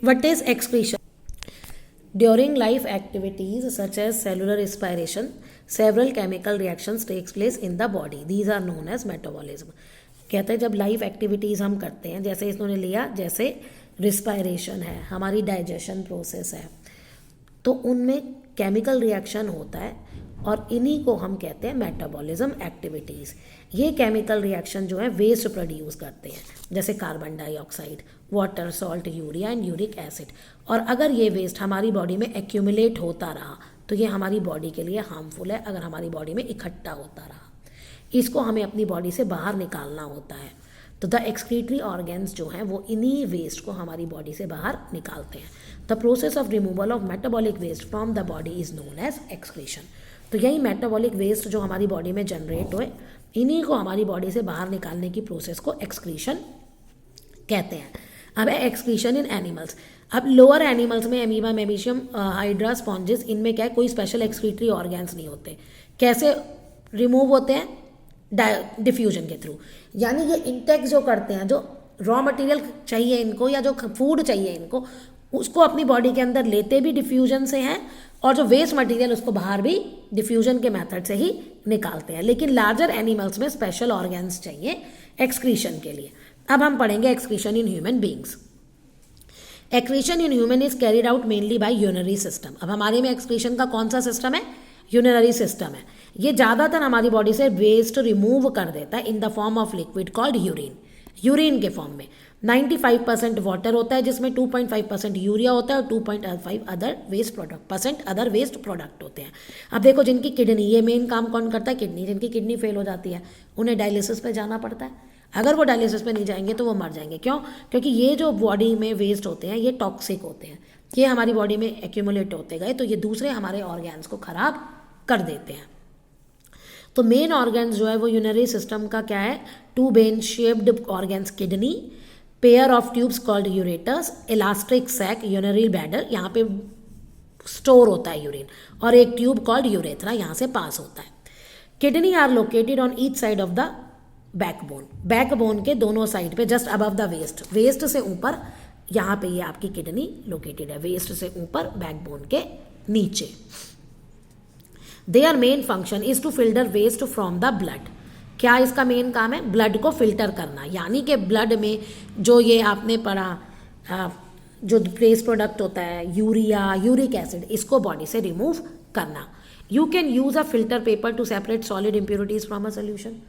What is excretion? During life activities such as cellular respiration, several chemical reactions takes place in the body. These are known as metabolism. कहते हैं जब life activities हम करते हैं, जैसे इन्होंने लिया, जैसे रिस्पायरेशन है, हमारी डाइजेशन प्रोसेस है, तो उनमें केमिकल रिएक्शन होता है और इन्हीं को हम कहते हैं मेटाबॉलिज्म एक्टिविटीज़। ये केमिकल रिएक्शन जो है वेस्ट प्रोड्यूस करते हैं, जैसे carbon dioxide, water, salt, urea and uric acid. और अगर ये वेस्ट हमारी बॉडी में एक्यूमुलेट होता रहा तो ये हमारी बॉडी के लिए हार्मफुल है। अगर हमारी बॉडी में इकट्ठा होता रहा, इसको हमें अपनी बॉडी से बाहर निकालना होता है। तो द एक्सक्रीटरी ऑर्गेन्स जो हैं वो इन्हीं वेस्ट को हमारी बॉडी से बाहर निकालते हैं। The process of removal of metabolic waste from the body is known as excretion. तो यही मेटाबॉलिक वेस्ट जो हमारी बॉडी में जनरेट हुए, इन्हीं को हमारी बॉडी से बाहर निकालने की प्रोसेस को एक्सक्रीशन कहते हैं। अब है एक्सक्रीशन इन एनिमल्स। अब लोअर एनिमल्स में एमीबा, मेमिशियम, हाइड्रा, स्पॉन्जेस, इनमें क्या है, कोई स्पेशल एक्सक्रीटरी ऑर्गेन्स नहीं होते। कैसे रिमूव होते हैं? डिफ्यूजन के थ्रू। यानी ये इंटेक जो करते हैं, जो रॉ मटेरियल चाहिए इनको या जो फूड चाहिए इनको, उसको अपनी बॉडी के अंदर लेते भी डिफ्यूजन से हैं, और जो वेस्ट मटेरियल उसको बाहर भी डिफ्यूजन के मेथड से ही निकालते हैं। लेकिन लार्जर एनिमल्स में स्पेशल ऑर्गेन्स चाहिए एक्सक्रीशन के लिए। अब हम पढ़ेंगे excretion in human beings. Excretion in human is carried out mainly by urinary system. अब हमारे में एक्सक्रीशन का कौन सा सिस्टम है? यूरिनरी सिस्टम है। ये ज़्यादातर हमारी बॉडी से वेस्ट रिमूव कर देता है in the form of liquid called urine. Urine के फॉर्म में 95% वाटर होता है, जिसमें 2.5% यूरिया होता है और 2.5 अदर वेस्ट प्रोडक्ट होते हैं। अब देखो, जिनकी किडनी, ये मेन काम कौन करता है? किडनी। जिनकी किडनी फेल हो जाती है उन्हें डायलिसिस पे जाना पड़ता है। अगर वो डायलिसिस पे नहीं जाएंगे तो वो मर जाएंगे। क्यों? क्योंकि ये जो बॉडी में वेस्ट होते हैं ये टॉक्सिक होते हैं, ये हमारी बॉडी में एक्यूमुलेट होते गए तो ये दूसरे हमारे ऑर्गेन्स को खराब कर देते हैं। तो मेन ऑर्गेन्स जो है वो यूरिनरी सिस्टम का क्या है? Two bean shaped organs, kidney, pair of tubes called ureters, elastic sac, urinary bladder, यहाँ पे स्टोर होता है यूरिन, और एक ट्यूब कॉल्ड यूरेथ्रा, यहाँ से पास होता है। Kidney are located on each side of the backbone. Backbone के दोनों साइड पे, just above the waist, waist से ऊपर यहाँ पे ये आपकी किडनी लोकेटेड है, वेस्ट से ऊपर बैकबोन के नीचे। Their main function is to filter waste from the blood. क्या इसका मेन काम है? ब्लड को फिल्टर करना। यानी कि ब्लड में जो ये आपने पढ़ा जो वेस्ट प्रोडक्ट होता है, यूरिया, यूरिक एसिड, इसको बॉडी से रिमूव करना। You can use a filter paper two separate solid impurities from a solution.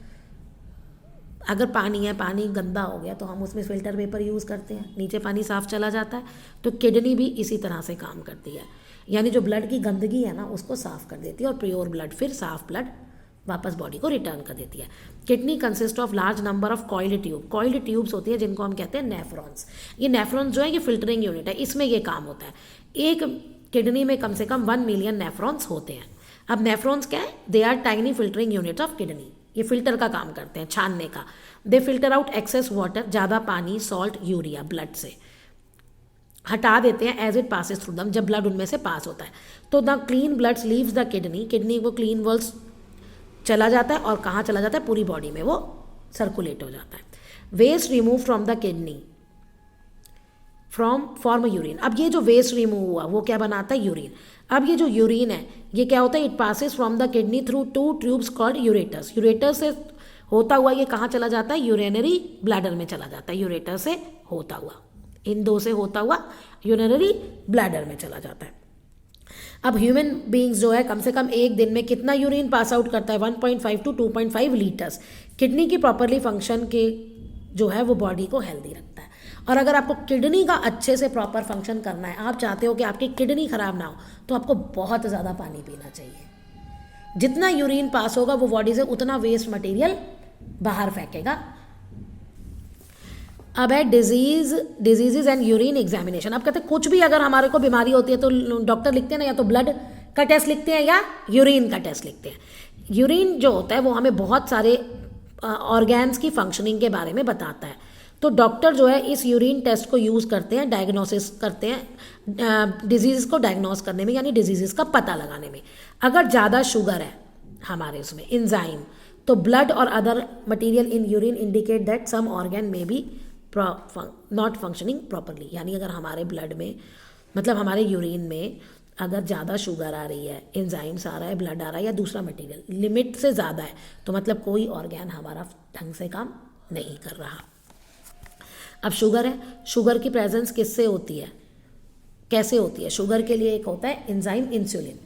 अगर पानी है, पानी गंदा हो गया तो हम उसमें फिल्टर पेपर यूज़ करते हैं, नीचे पानी साफ चला जाता है। तो किडनी भी इसी तरह से काम करती है, यानी जो ब्लड की गंदगी है ना उसको साफ कर देती है और प्योर ब्लड, फिर साफ ब्लड वापस बॉडी को रिटर्न कर देती है। Kidney consist of large number of coiled tube. Coiled tubes होती है जिनको हम कहते हैं नेफ्रॉन्स। ये नेफ्रॉन्स जो है ये फिल्टरिंग यूनिट है, इसमें ये काम होता है। एक किडनी में कम से कम 1 मिलियन नेफ्रॉन्स होते हैं। अब नेफ्रॉन्स क्या है? They are tiny filtering units of kidney. ये फिल्टर का काम करते हैं, छानने का। They filter out excess water, ज़्यादा पानी, सॉल्ट, यूरिया ब्लड से हटा देते हैं एज इट पासिस थ्रू दम, जब ब्लड उनमें से पास होता है। तो the clean blood leaves the kidney, kidney को क्लीन ब्लड चला जाता है और कहाँ चला जाता है? पूरी बॉडी में वो सर्कुलेट हो जाता है। Waste remove from the kidney form urine. अब ये जो वेस्ट रिमूव हुआ वो क्या बनाता है? यूरिन। अब ये जो यूरिन है ये क्या होता है? It passes from the kidney through 2 tubes called ureters. Ureter से होता हुआ ये कहाँ चला जाता है? यूरिनरी ब्लैडर में चला जाता है। यूरेटर से होता हुआ, इन दो से होता हुआ यूरिनरी ब्लैडर में चला जाता है। अब ह्यूमन बींग्स जो है कम से कम एक दिन में कितना यूरिन पास आउट करता है? 1.5 to 2.5 लीटर्स। किडनी की प्रॉपरली फंक्शन के जो है वो बॉडी को हेल्दी रखता है। और अगर आपको किडनी का अच्छे से प्रॉपर फंक्शन करना है, आप चाहते हो कि आपकी किडनी खराब ना हो, तो आपको बहुत ज़्यादा पानी पीना चाहिए। जितना यूरिन पास होगा वो बॉडी से उतना वेस्ट मटेरियल बाहर फेंकेगा। अब है डिजीजेज एंड यूरिन एग्जामिनेशन। अब कहते हैं कुछ भी अगर हमारे को बीमारी होती है तो डॉक्टर लिखते हैं ना, या तो ब्लड का टेस्ट लिखते हैं या यूरिन का टेस्ट लिखते हैं। यूरिन जो होता है वो हमें बहुत सारे ऑर्गेन्स की फंक्शनिंग के बारे में बताता है। तो डॉक्टर जो है इस यूरिन टेस्ट को यूज़ करते हैं, डायग्नोसिस करते हैं डिजीज़ को डायग्नोस करने में, यानी डिजीज़ का पता लगाने में। अगर ज़्यादा शुगर है हमारे उसमें इंजाइम, तो ब्लड और other material in urine indicate that some organ में बी नॉट फंक्शनिंग प्रॉपरली, यानी अगर हमारे ब्लड में मतलब हमारे यूरिन में अगर ज़्यादा शुगर आ रही है, एंजाइम्स आ रहा है, ब्लड आ रहा है या दूसरा मटेरियल लिमिट से ज़्यादा है, तो मतलब कोई ऑर्गन हमारा ढंग से काम नहीं कर रहा। अब शुगर है, शुगर की प्रेजेंस किससे होती है, कैसे होती है? शुगर के लिए एक होता है enzyme insulin.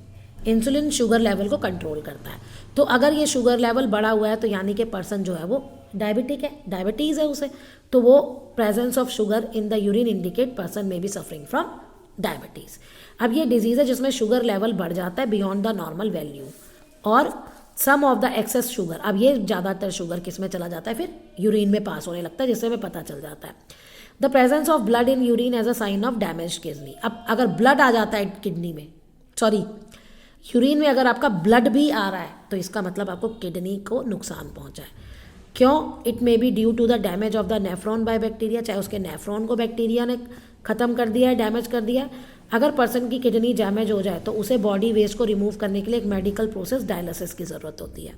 Insulin sugar level को कंट्रोल करता है। तो अगर ये शुगर लेवल बढ़ा हुआ है तो यानी कि पर्सन जो है वो डायबिटिक है, डायबिटीज़ है उसे, तो वो presence of sugar in the urine indicate person में बी सफरिंग फ्रॉम डायबिटीज़। अब ये डिजीज़ है जिसमें शुगर लेवल बढ़ जाता है बियॉन्ड द नॉर्मल वैल्यू, और सम ऑफ द एक्सेस शुगर, अब ये ज़्यादातर शुगर किस में चला जाता है, फिर यूरिन में पास होने लगता है, जिससे हमें पता चल जाता है। The presence of blood in urine as a sign of damage kidney. अब अगर ब्लड आ जाता है किडनी में, सॉरी यूरिन में अगर आपका ब्लड भी आ रहा है तो इसका मतलब आपको किडनी को नुकसान पहुंचा है। क्यों? It may be due to the damage of the nephron by bacteria, चाहे उसके नेफ्रॉन को बैक्टीरिया ने ख़त्म कर दिया है, डैमेज कर दिया है। अगर पर्सन की किडनी डैमेज हो जाए तो उसे बॉडी वेस्ट को रिमूव करने के लिए एक मेडिकल प्रोसेस डायलिसिस की ज़रूरत होती है,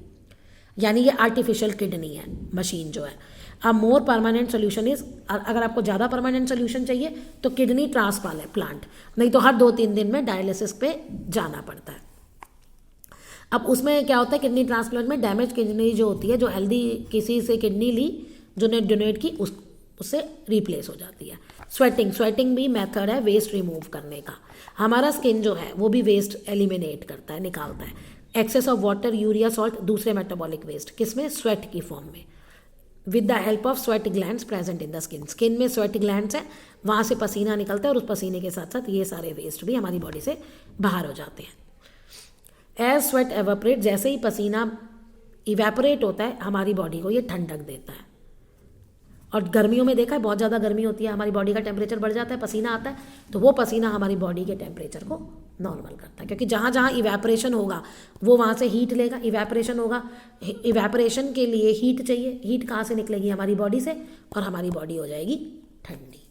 यानी ये आर्टिफिशियल किडनी है मशीन जो है। अब मोर परमानेंट सोल्यूशन इज, अगर आपको ज़्यादा परमानेंट सोल्यूशन चाहिए तो किडनी ट्रांसप्लांट, नहीं तो हर 2-3 दिन में डायलिसिस पे जाना पड़ता है। अब उसमें क्या होता है, किडनी ट्रांसप्लांट में डैमेज किडनी जो होती है, जो हेल्दी किसी से किडनी ली जो ने डोनेट की, उससे रिप्लेस हो जाती है। स्वेटिंग भी मेथड है वेस्ट रिमूव करने का। हमारा स्किन जो है वो भी वेस्ट एलिमिनेट करता है, निकालता है। Excess of water, urea, salt, दूसरे मेटाबॉलिक वेस्ट, किसमें? स्वेट की फॉर्म में, with the help of sweat glands present in the skin. Skin में स्वेट ग्लैंड्स हैं, वहाँ से पसीना निकलता है और उस पसीने के साथ साथ ये सारे वेस्ट भी हमारी बॉडी से बाहर हो जाते हैं। एज स्वेट एवेपोरेट, जैसे ही पसीना इवेपोरेट होता है हमारी बॉडी को ये ठंडक देता है। और गर्मियों में देखा है, बहुत ज़्यादा गर्मी होती है, हमारी बॉडी का टेम्परेचर बढ़ जाता है, पसीना आता है, तो वो पसीना हमारी बॉडी के टेम्परेचर को नॉर्मल करता है, क्योंकि जहाँ जहाँ इवेपोरेशन होगा वो वहाँ से हीट लेगा। इवेपोरेशन होगा, इवेपोरेशन के लिए हीट चाहिए, हीट कहाँ से निकलेगी? हमारी बॉडी से, और हमारी बॉडी हो जाएगी ठंडी।